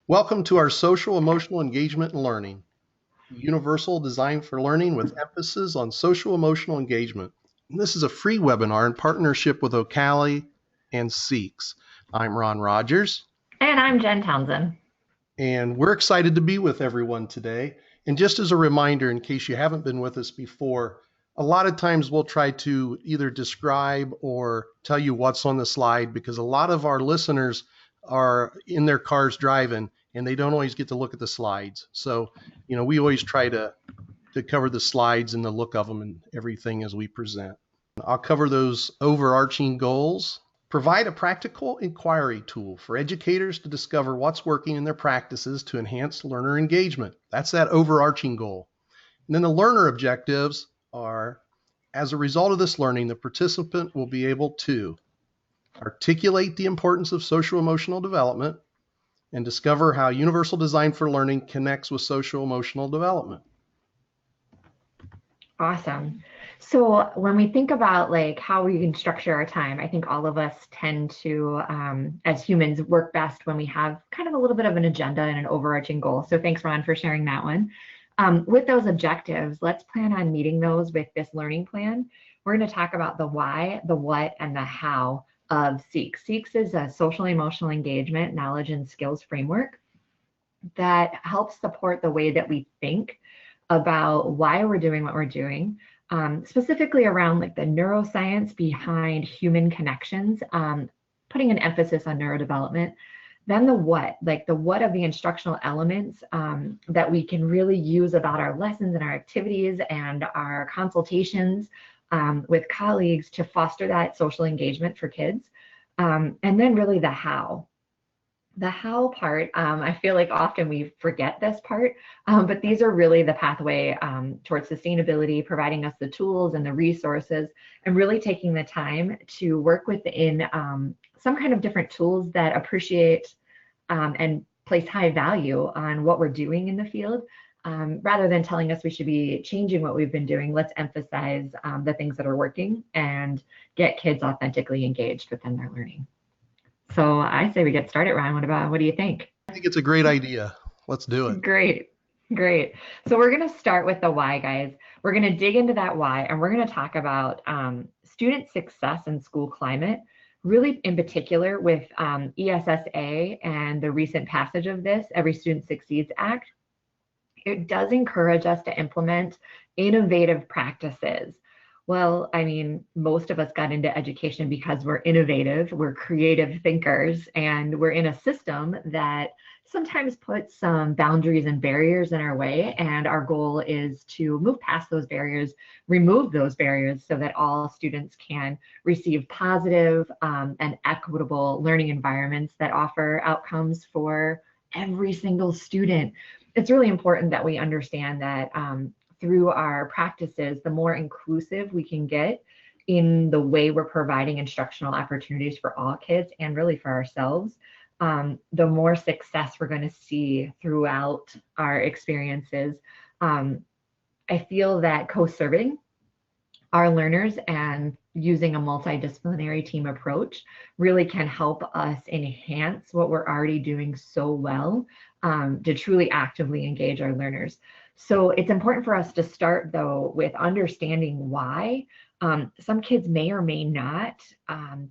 Welcome to our social emotional engagement and learning, universal design for learning with emphasis on social emotional engagement. And this is a free webinar in partnership with OCALI and SEEKS. I'm Ron Rogers, And I'm Jen Townsend. and we're excited to be with everyone today. And just as a reminder, in case you haven't been with us before, a lot of times we'll try to either describe or tell you what's on the slide because a lot of our listeners are in their cars driving and they don't always get to look at the slides. So, we always try to cover the slides and the look of them and everything as we present. I'll cover those overarching goals. Provide a practical inquiry tool for educators to discover what's working in their practices to enhance learner engagement. That's that overarching goal. And then the learner objectives are, as a result of this learning, the participant will be able to articulate the importance of social emotional development and discover how universal design for learning connects with social emotional development. Awesome. So when we think about like how we can structure our time, I think all of us tend to, as humans, work best when we have kind of a little bit of an agenda and an overarching goal. So thanks, Ron, for sharing that one. With those objectives, let's plan on meeting those with this learning plan. We're going to talk about the why, the what, and the how of SEEKS. SEEKS is a social emotional engagement, knowledge, and skills framework that helps support the way that we think about why we're doing what we're doing, specifically around like the neuroscience behind human connections, putting an emphasis on neurodevelopment. Then the what, like the what of the instructional elements that we can really use about our lessons and our activities and our consultations with colleagues to foster that social engagement for kids. And then really the how. The how part, I feel like often we forget this part, but these are really the pathway towards sustainability, providing us the tools and the resources, and really taking the time to work within some kind of different tools that appreciate and place high value on what we're doing in the field. Rather than telling us we should be changing what we've been doing, let's emphasize the things that are working and get kids authentically engaged within their learning. So I say we get started, Ryan. What do you think? I think it's a great idea. Let's do it. Great, great. So we're going to start with the why, guys. We're going to dig into that why, and we're going to talk about student success and school climate, really in particular with ESSA and the recent passage of this, Every Student Succeeds Act. It does encourage us to implement innovative practices. Well, I mean, most of us got into education because we're innovative, we're creative thinkers, and we're in a system that sometimes puts some boundaries and barriers in our way. And our goal is to move past those barriers, remove those barriers so that all students can receive positive and equitable learning environments that offer outcomes for every single student. It's really important that we understand that through our practices, the more inclusive we can get in the way we're providing instructional opportunities for all kids and really for ourselves, the more success we're going to see throughout our experiences. I feel that co-serving our learners and using a multidisciplinary team approach really can help us enhance what we're already doing so well to truly actively engage our learners. So it's important for us to start, though, with understanding why some kids may or may not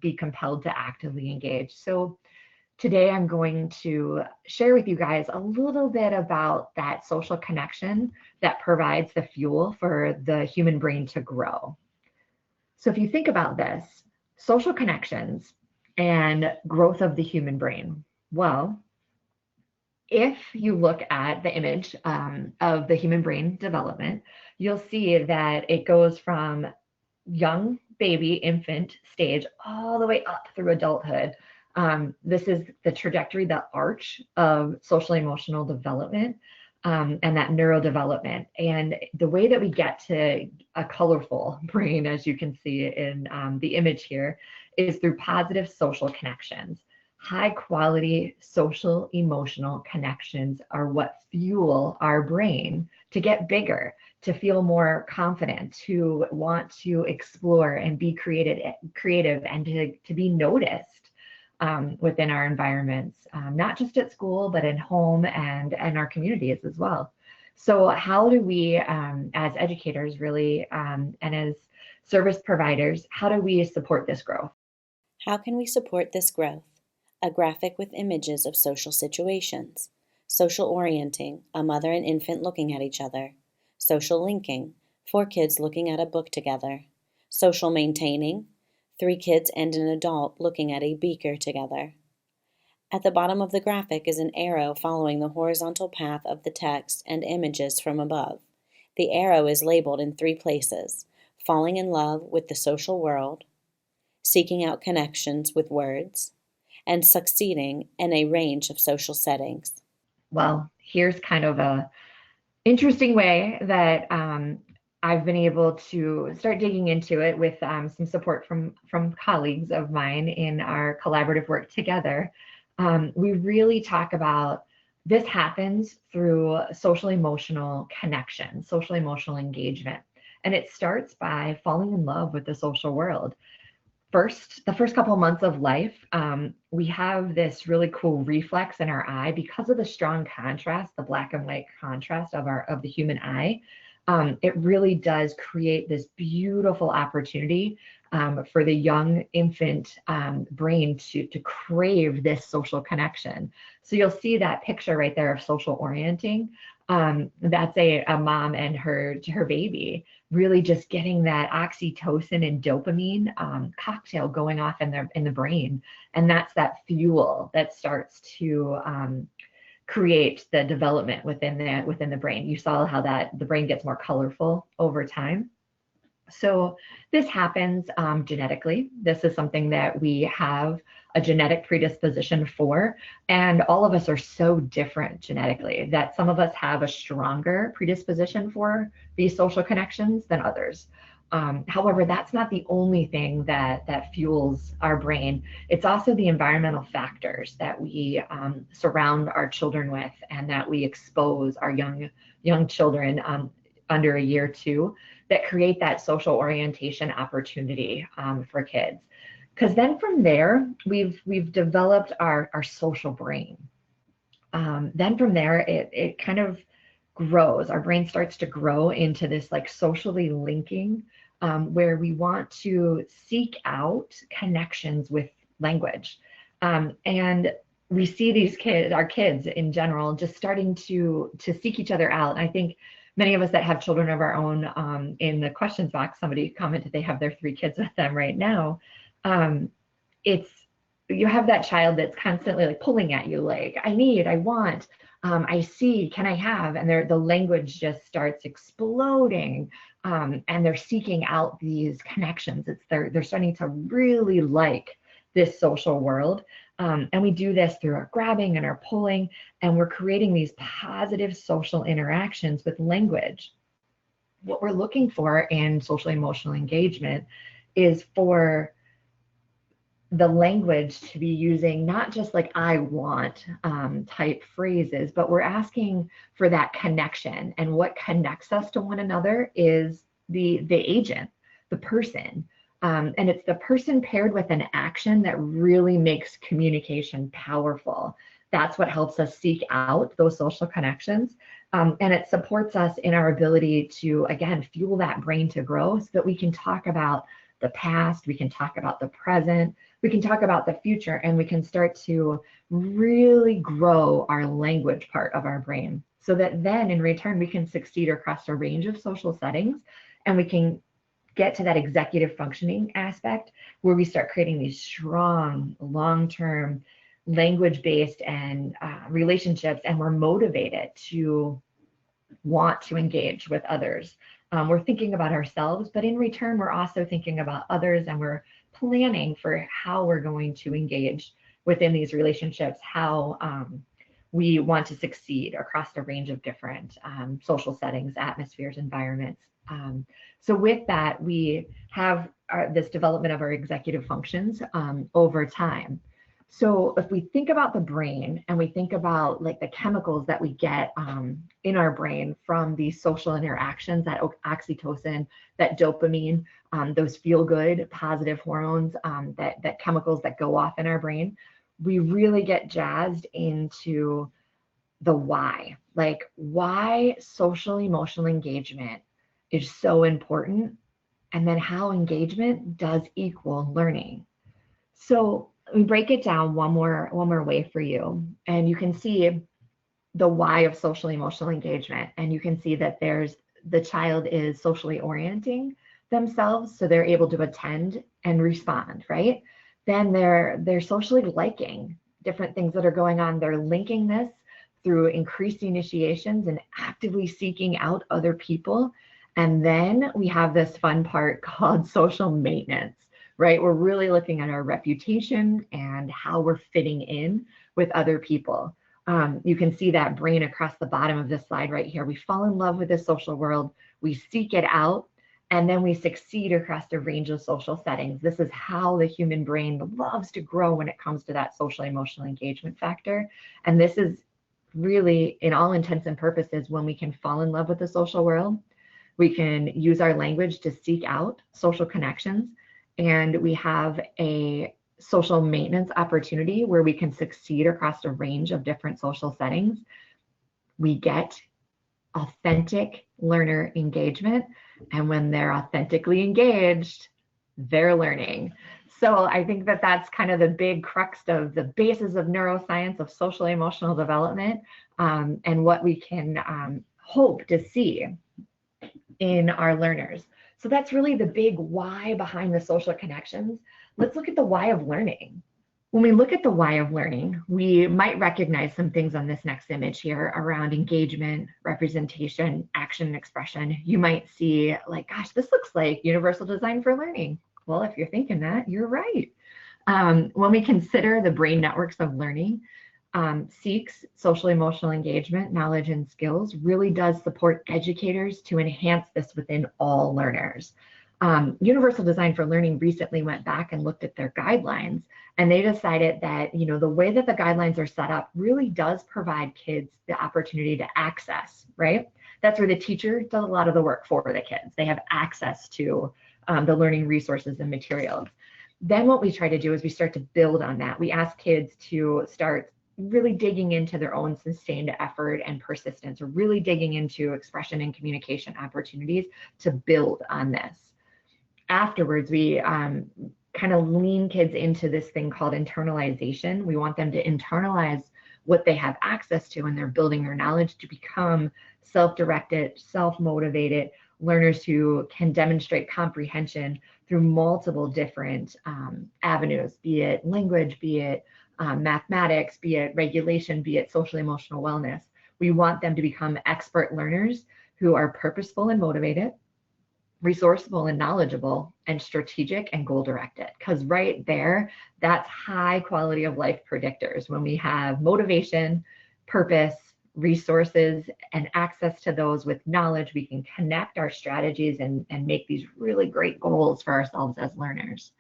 be compelled to actively engage. So today I'm going to share with you guys a little bit about that social connection that provides the fuel for the human brain to grow. So if you think about this, social connections and growth of the human brain, well, if you look at the image of the human brain development, you'll see that it goes from young baby, infant stage, all the way up through adulthood. This is the trajectory, the arch of social emotional development and that neurodevelopment. And the way that we get to a colorful brain, as you can see in the image here, is through positive social connections. High quality social emotional connections are what fuel our brain to get bigger, to feel more confident, to want to explore and be creative and to be noticed. within our environments, not just at school, but in home and our communities as well. So how do we, as educators really, and as service providers, how do we support this growth? How can we support this growth? A graphic with images of social situations. Social orienting, a mother and infant looking at each other. Social linking, 4 kids looking at a book together. Social maintaining, 3 kids and an adult looking at a beaker together. At the bottom of the graphic is an arrow following the horizontal path of the text and images from above. The arrow is labeled in 3 places: falling in love with the social world, seeking out connections with words, and succeeding in a range of social settings. Well, here's kind of a interesting way that I've been able to start digging into it with some support from colleagues of mine in our collaborative work together. We really talk about this happens through social emotional connection, social emotional engagement. And it starts by falling in love with the social world. The first couple of months of life, we have this really cool reflex in our eye because of the strong contrast, the black and white contrast of the human eye. It really does create this beautiful opportunity for the young infant brain to crave this social connection. So you'll see that picture right there of social orienting. That's a mom and her baby really just getting that oxytocin and dopamine cocktail going off in the brain, and that's that fuel that starts to create the development within the brain. You saw how that the brain gets more colorful over time. So this happens genetically. This is something that we have a genetic predisposition for, and all of us are so different genetically that some of us have a stronger predisposition for these social connections than others. However, that's not the only thing that fuels our brain. It's also the environmental factors that we surround our children with, and that we expose our young children under a year to, that create that social orientation opportunity for kids. Because then from there, we've developed our social brain. Then from there, it kind of grows. Our brain starts to grow into this like socially linking, where we want to seek out connections with language. And we see these kids, our kids in general, just starting to seek each other out. I think many of us that have children of our own, in the questions box, somebody commented they have their 3 kids with them right now. It's, you have that child that's constantly like pulling at you, like, I need, I want, I see, can I have? And the language just starts exploding, and they're seeking out these connections. They're starting to really like this social world. And we do this through our grabbing and our pulling, and we're creating these positive social interactions with language. What we're looking for in social emotional engagement is for the language to be using not just like I want type phrases, but we're asking for that connection. And what connects us to one another is the agent, the person. And it's the person paired with an action that really makes communication powerful. That's what helps us seek out those social connections. And it supports us in our ability to, again, fuel that brain to grow so that we can talk about the past, we can talk about the present, we can talk about the future, and we can start to really grow our language part of our brain so that then in return we can succeed across a range of social settings, and we can get to that executive functioning aspect where we start creating these strong, long-term language-based and relationships, and we're motivated to want to engage with others. We're thinking about ourselves, but in return, we're also thinking about others, and we're planning for how we're going to engage within these relationships, how we want to succeed across a range of different social settings, atmospheres, environments. So with that, we have this development of our executive functions over time. So if we think about the brain and we think about like the chemicals that we get in our brain from these social interactions, that oxytocin, that dopamine, those feel good, positive hormones, that chemicals that go off in our brain, we really get jazzed into the why, like why social emotional engagement is so important, and then how engagement does equal learning. So we break it down one more way for you, and you can see the why of social emotional engagement, and you can see that there's the child is socially orienting themselves, so they're able to attend and respond, right? Then they're socially liking different things that are going on. They're linking this through increased initiations and actively seeking out other people. And then we have this fun part called social maintenance, right? We're really looking at our reputation and how we're fitting in with other people. You can see that brain across the bottom of this slide right here. We fall in love with the social world, we seek it out, and then we succeed across a range of social settings. This is how the human brain loves to grow when it comes to that social emotional engagement factor. And this is really, in all intents and purposes, when we can fall in love with the social world, we can use our language to seek out social connections, and we have a social maintenance opportunity where we can succeed across a range of different social settings. We get authentic learner engagement, and when they're authentically engaged, they're learning. So I think that that's kind of the big crux of the basis of neuroscience of social emotional development, and what we can hope to see in our learners. So that's really the big why behind the social connections. Let's look at the why of learning. When we look at the why of learning, we might recognize some things on this next image here around engagement, representation, action, and expression. You might see like, gosh, this looks like universal design for learning. Well, if you're thinking that, you're right. When we consider the brain networks of learning, seeks social emotional engagement, knowledge, and skills, really does support educators to enhance this within all learners. Universal Design for Learning recently went back and looked at their guidelines, and they decided that, you know, the way that the guidelines are set up really does provide kids the opportunity to access, right? That's where the teacher does a lot of the work for the kids. They have access to the learning resources and materials. Then what we try to do is we start to build on that. We ask kids to start really digging into their own sustained effort and persistence, or really digging into expression and communication opportunities to build on this. Afterwards, we kind of lean kids into this thing called internalization. We want them to internalize what they have access to, and they're building their knowledge to become self-directed, self-motivated learners who can demonstrate comprehension through multiple different avenues, be it language, be it mathematics, be it regulation, be it social emotional wellness. We want them to become expert learners who are purposeful and motivated, resourceful and knowledgeable, and strategic and goal directed. Because right there, that's high quality of life predictors. When we have motivation, purpose, resources, and access to those with knowledge, we can connect our strategies and make these really great goals for ourselves as learners.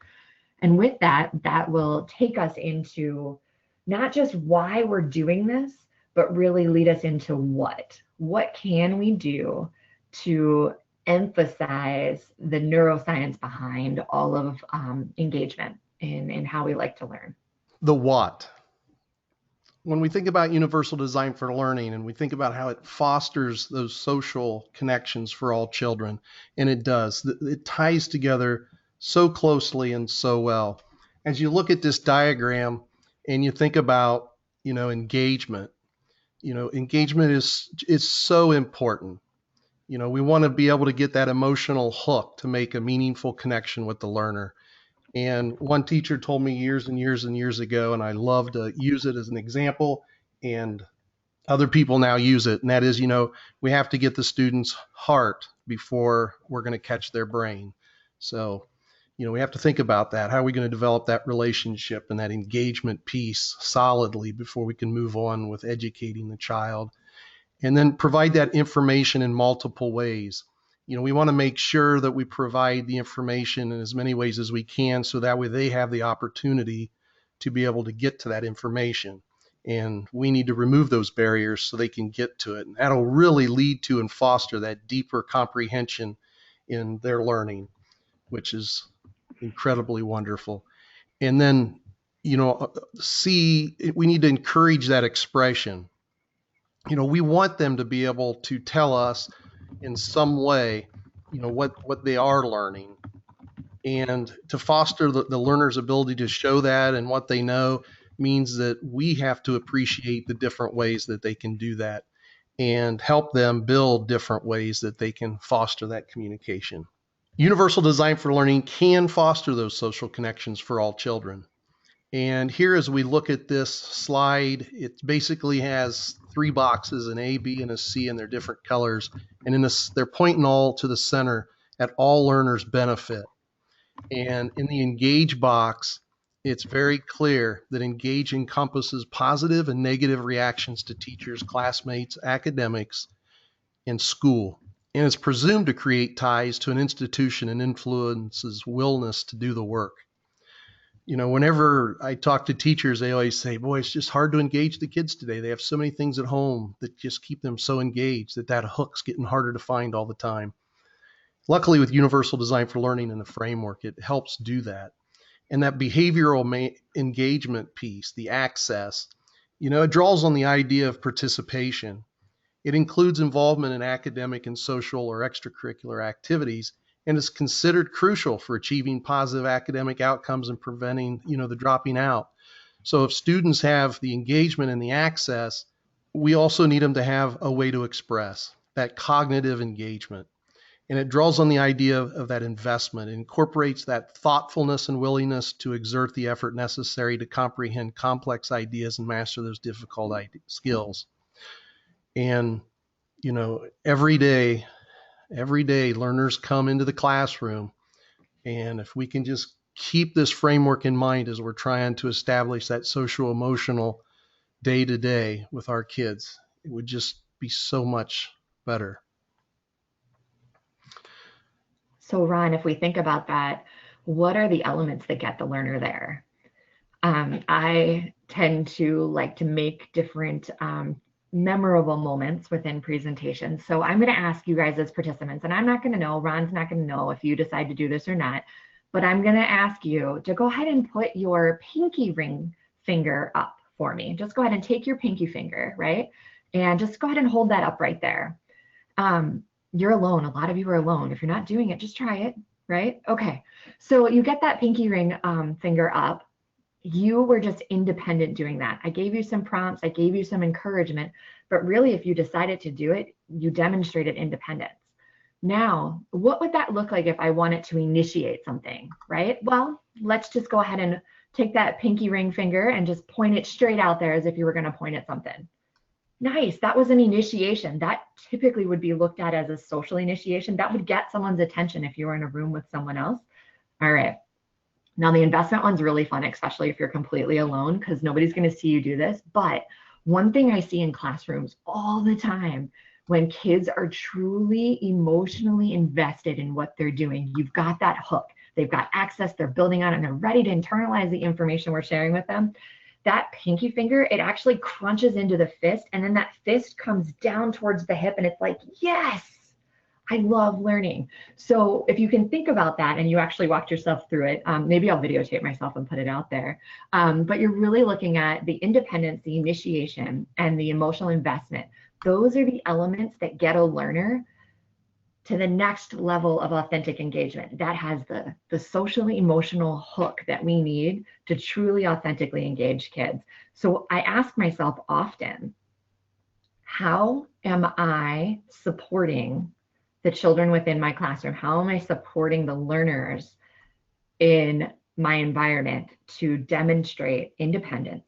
And with that, that will take us into not just why we're doing this, but really lead us into what. What can we do to emphasize the neuroscience behind all of engagement in how we like to learn? The what. When we think about universal design for learning and we think about how it fosters those social connections for all children, and it does, it ties together so closely and so well. As you look at this diagram and you think about, engagement, engagement is so important. We want to be able to get that emotional hook to make a meaningful connection with the learner. And one teacher told me years and years and years ago, and I love to use it as an example, and other people now use it. And that is, we have to get the student's heart before we're going to catch their brain. So, we have to think about that. How are we going to develop that relationship and that engagement piece solidly before we can move on with educating the child? And then provide that information in multiple ways. We want to make sure that we provide the information in as many ways as we can, so that way they have the opportunity to be able to get to that information. And we need to remove those barriers so they can get to it. And that'll really lead to and foster that deeper comprehension in their learning, which is incredibly wonderful. And then, we need to encourage that expression. We want them to be able to tell us in some way, what they are learning. And to foster the learner's ability to show that and what they know means that we have to appreciate the different ways that they can do that and help them build different ways that they can foster that communication. Universal design for learning can foster those social connections for all children. And here, as we look at this slide, it basically has 3 boxes, an A, B, and a C, and they're different colors. And in this, they're pointing all to the center at all learners benefit. And in the engage box, it's very clear that engage encompasses positive and negative reactions to teachers, classmates, academics, and school. And it's presumed to create ties to an institution and influences willingness to do the work. Whenever I talk to teachers, they always say, boy, it's just hard to engage the kids today. They have so many things at home that just keep them so engaged that hook's getting harder to find all the time. Luckily, with Universal Design for Learning and the framework, it helps do that. And that behavioral engagement piece, the access, it draws on the idea of participation. It includes involvement in academic and social or extracurricular activities, and is considered crucial for achieving positive academic outcomes and preventing, the dropping out. So if students have the engagement and the access, we also need them to have a way to express that cognitive engagement. And it draws on the idea of that investment. It incorporates that thoughtfulness and willingness to exert the effort necessary to comprehend complex ideas and master those difficult skills. And, every day, learners come into the classroom. And if we can just keep this framework in mind as we're trying to establish that social-emotional day-to-day with our kids, it would just be so much better. So Ron, if we think about that, what are the elements that get the learner there? I tend to like to make different memorable moments within presentations. So I'm going to ask you guys as participants, and I'm not going to know, Ron's not going to know if you decide to do this or not, but I'm going to ask you to go ahead and put your pinky ring finger up for me. Just go ahead and take your pinky finger, right? And just go ahead and hold that up right there. You're alone. A lot of you are alone. If you're not doing it, just try it, right? Okay. So you get that pinky ring finger up. You were just independent doing that. I gave you some prompts. I gave you some encouragement, but really if you decided to do it, you demonstrated independence. Now, what would that look like if I wanted to initiate something, right? Well, let's just go ahead and take that pinky ring finger and just point it straight out there as if you were going to point at something. Nice, that was an initiation. That typically would be looked at as a social initiation. That would get someone's attention if you were in a room with someone else. All right. Now the investment one's really fun, especially if you're completely alone, because nobody's going to see you do this. But one thing I see in classrooms all the time, when kids are truly emotionally invested in what they're doing, you've got that hook. They've got access, they're building on it, and they're ready to internalize the information we're sharing with them. That pinky finger, it actually crunches into the fist, and then that fist comes down towards the hip, and it's like, yes, I love learning. So if you can think about that and you actually walked yourself through it, maybe I'll videotape myself and put it out there. But you're really looking at the independence, the initiation, and the emotional investment. Those are the elements that get a learner to the next level of authentic engagement. That has the socially emotional hook that we need to truly authentically engage kids. So I ask myself often, how am I supporting the children within my classroom? How am I supporting the learners in my environment to demonstrate independence,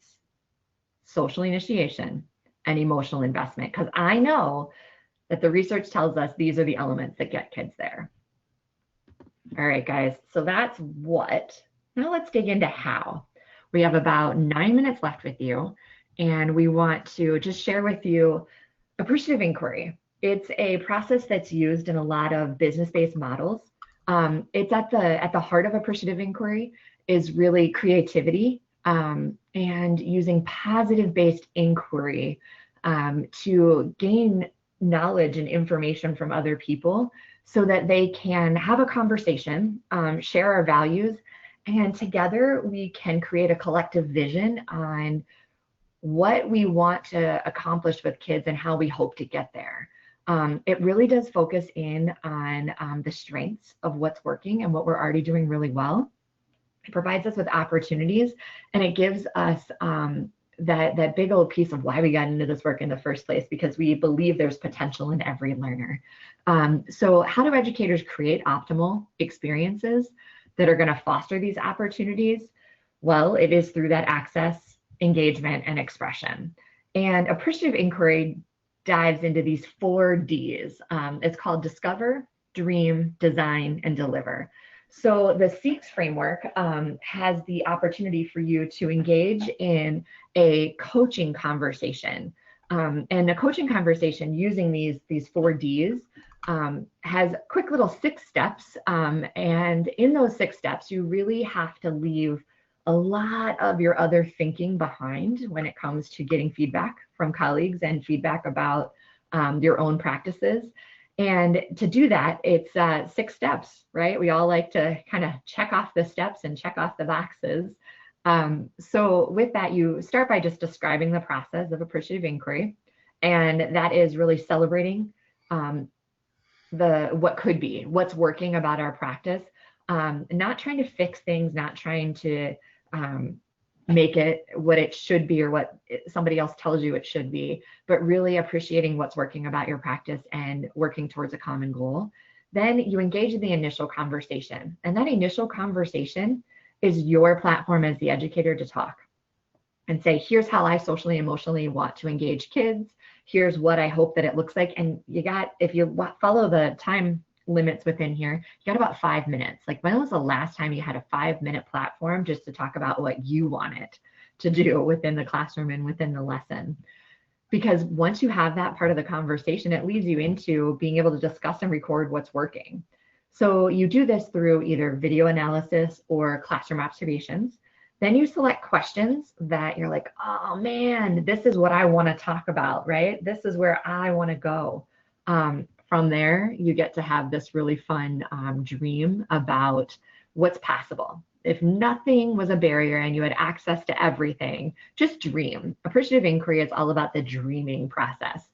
social initiation, and emotional investment? Because I know that the research tells us these are the elements that get kids there. All right, guys, so that's what. Now let's dig into how. We have about 9 minutes left with you, and we want to just share with you appreciative inquiry. It's a process that's used in a lot of business-based models. It's at the heart of appreciative inquiry is really creativity, and using positive-based inquiry to gain knowledge and information from other people so that they can have a conversation, share our values, and together we can create a collective vision on what we want to accomplish with kids and how we hope to get there. It really does focus in on the strengths of what's working and what we're already doing really well. It provides us with opportunities, and it gives us that big old piece of why we got into this work in the first place, because we believe there's potential in every learner. So how do educators create optimal experiences that are going to foster these opportunities? Well, it is through that access, engagement, and expression. And appreciative inquiry dives into these 4 Ds. It's called discover, dream, design, and deliver. So the SEEKS framework has the opportunity for you to engage in a coaching conversation. And a coaching conversation using these 4 Ds has quick little 6 steps. And in those 6 steps, you really have to leave a lot of your other thinking behind when it comes to getting feedback from colleagues and feedback about your own practices. And to do that, it's 6 steps, right? We all like to kind of check off the steps and check off the boxes. So with that, you start by just describing the process of appreciative inquiry. And that is really celebrating what could be, what's working about our practice, not trying to fix things, not trying to make it what it should be or what somebody else tells you it should be, but really appreciating what's working about your practice and working towards a common goal. Then you engage in the initial conversation. And that initial conversation is your platform as the educator to talk and say, here's how I socially, emotionally want to engage kids. Here's what I hope that it looks like. And if you follow the time limits within here, you got about 5 minutes. Like, when was the last time you had a 5-minute platform just to talk about what you wanted to do within the classroom and within the lesson? Because once you have that part of the conversation, it leads you into being able to discuss and record what's working. So you do this through either video analysis or classroom observations. Then you select questions that you're like, oh man, this is what I want to talk about, right? This is where I want to go. From there, you get to have this really fun dream about what's possible. If nothing was a barrier and you had access to everything, just dream. Appreciative inquiry is all about the dreaming process.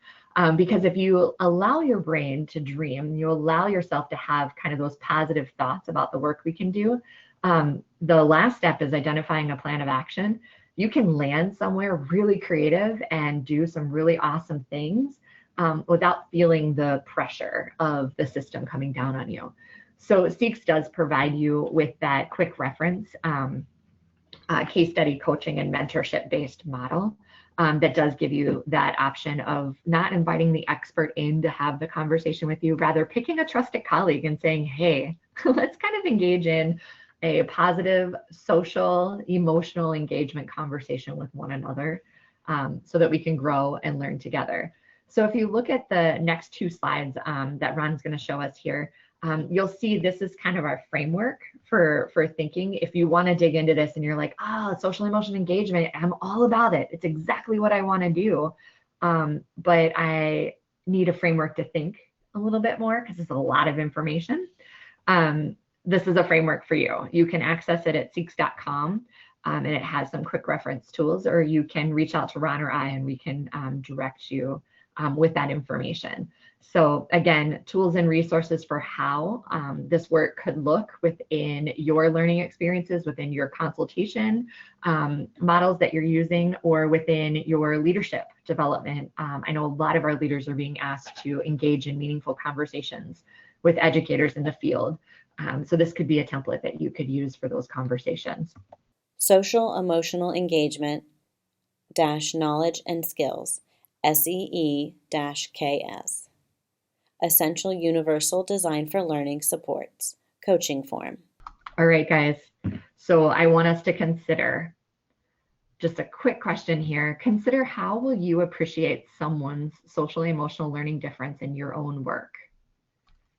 Because if you allow your brain to dream, you allow yourself to have kind of those positive thoughts about the work we can do. The last step is identifying a plan of action. You can land somewhere really creative and do some really awesome things without feeling the pressure of the system coming down on you. So SEEKS does provide you with that quick reference, case study coaching and mentorship based model that does give you that option of not inviting the expert in to have the conversation with you, rather picking a trusted colleague and saying, hey, let's kind of engage in a positive social, emotional engagement conversation with one another so that we can grow and learn together. So if you look at the next 2 slides that Ron's going to show us here, you'll see this is kind of our framework for thinking. If you want to dig into this and you're like, oh, social emotional engagement, I'm all about it. It's exactly what I want to do. But I need a framework to think a little bit more because it's a lot of information. This is a framework for you. You can access it at seeks.com. And it has some quick reference tools, or you can reach out to Ron or I and we can direct you with that information. So again, tools and resources for how this work could look within your learning experiences, within your consultation models that you're using, or within your leadership development. I know a lot of our leaders are being asked to engage in meaningful conversations with educators in the field. So this could be a template that you could use for those conversations. Social emotional engagement - knowledge and skills, SEE-KS. Essential Universal Design for Learning Supports, coaching form. All right, guys. So I want us to consider just a quick question here. Consider, how will you appreciate someone's social emotional learning difference in your own work?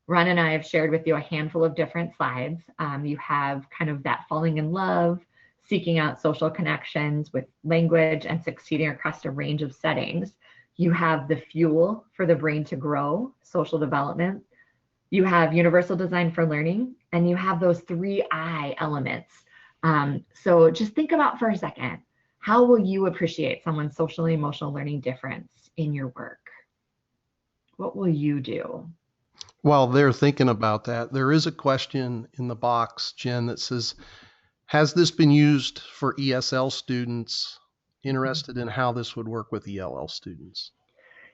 Ron and I have shared with you a handful of different slides. You have kind of that falling in love, seeking out social connections with language and succeeding across a range of settings. You have the fuel for the brain to grow, social development. You have universal design for learning, and you have those 3I elements. So just think about for a second, how will you appreciate someone's social and emotional learning difference in your work? What will you do? While they're thinking about that, there is a question in the box, Jen, that says, has this been used for ESL students? Interested in how this would work with ELL students.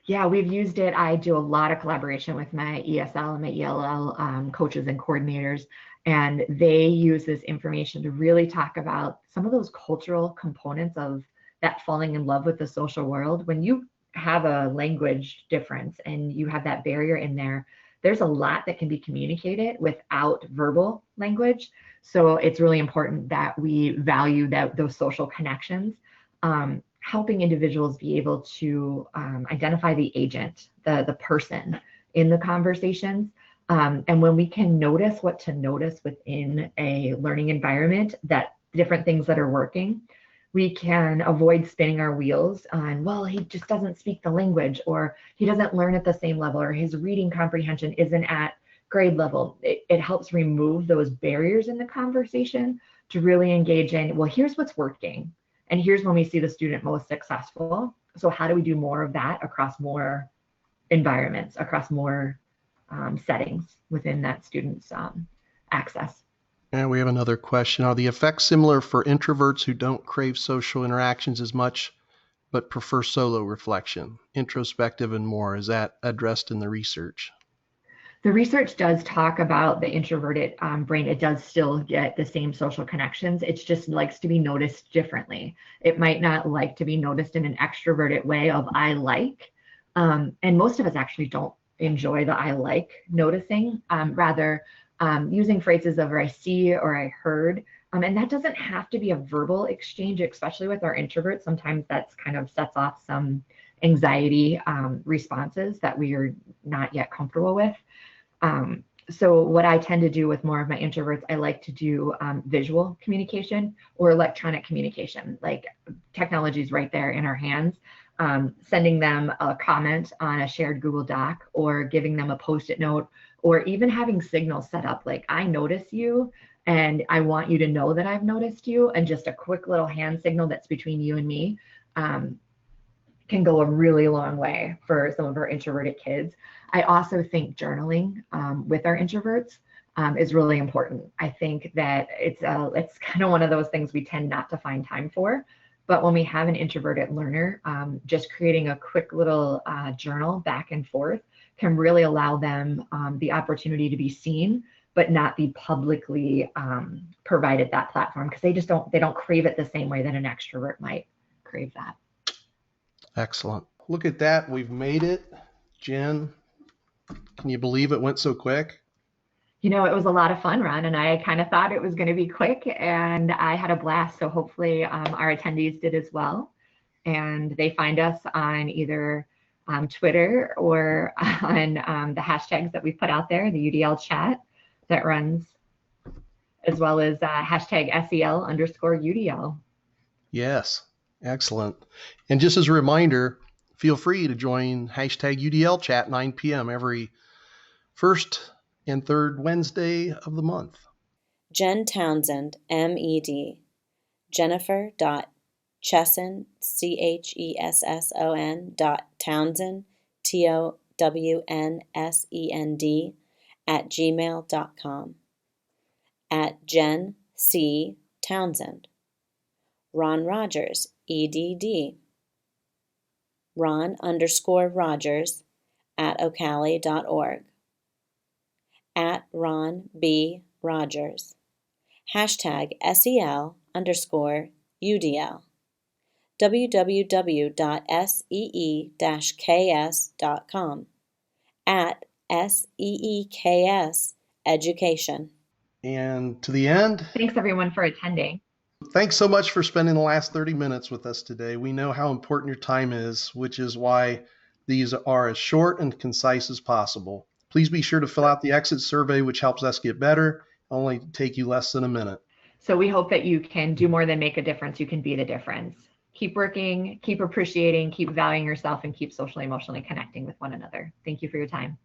Yeah, we've used it. I do a lot of collaboration with my ESL and my ELL coaches and coordinators, and they use this information to really talk about some of those cultural components of that falling in love with the social world. When you have a language difference and you have that barrier in there, there's a lot that can be communicated without verbal language. So it's really important that we value those social connections. Helping individuals be able to identify the agent, the person in the conversations. And when we can notice what to notice within a learning environment, that different things that are working, we can avoid spinning our wheels on, well, he just doesn't speak the language, or he doesn't learn at the same level, or his reading comprehension isn't at grade level. It helps remove those barriers in the conversation to really engage in, well, here's what's working. And here's when we see the student most successful. So how do we do more of that across more environments, across more settings within that student's access? And we have another question. Are the effects similar for introverts who don't crave social interactions as much, but prefer solo reflection, introspective and more? Is that addressed in the research? The research does talk about the introverted brain. It does still get the same social connections. It just likes to be noticed differently. It might not like to be noticed in an extroverted way of I like. And most of us actually don't enjoy the I like noticing, rather using phrases of I see or I heard. And that doesn't have to be a verbal exchange, especially with our introverts. Sometimes that's kind of sets off some anxiety responses that we are not yet comfortable with. So what I tend to do with more of my introverts, I like to do visual communication or electronic communication. Like technology's right there in our hands. Sending them a comment on a shared Google Doc, or giving them a Post-it note, or even having signals set up like, I notice you and I want you to know that I've noticed you, and just a quick little hand signal that's between you and me can go a really long way for some of our introverted kids. I also think journaling with our introverts is really important. I think that it's kind of one of those things we tend not to find time for. But when we have an introverted learner, just creating a quick little journal back and forth can really allow them the opportunity to be seen, but not be publicly provided that platform, because they don't crave it the same way that an extrovert might crave that. Excellent. Look at that. We've made it. Jen, can you believe it went so quick? You know, it was a lot of fun, Ron, and I kind of thought it was going to be quick, and I had a blast. So hopefully our attendees did as well. And they find us on either Twitter or on the hashtags that we put out there, the UDL chat that runs, as well as hashtag SEL_UDL. Yes. Excellent. And just as a reminder, feel free to join hashtag UDL chat 9 p.m. every first and third Wednesday of the month. Jen Townsend, MED. Jennifer.Chesson, CHESSON Townsend, TOWNSEND @gmail.com. At Jen C. Townsend. Ron Rogers, EDD. Ron_Rogers @OCALI.org. At Ron B. Rogers. Hashtag SEL_UDL. www.see-ks.com. At SEEKS Education. And to the end, Thanks everyone for attending. thanks so much for spending the last 30 minutes with us today. We know how important your time is, which is why these are as short and concise as possible. Please be sure to fill out the exit survey, which helps us get better. It'll only take you less than a minute. So we hope that you can do more than make a difference. You can be the difference. Keep working, keep appreciating, keep valuing yourself, and keep socially, emotionally connecting with one another. Thank you for your time.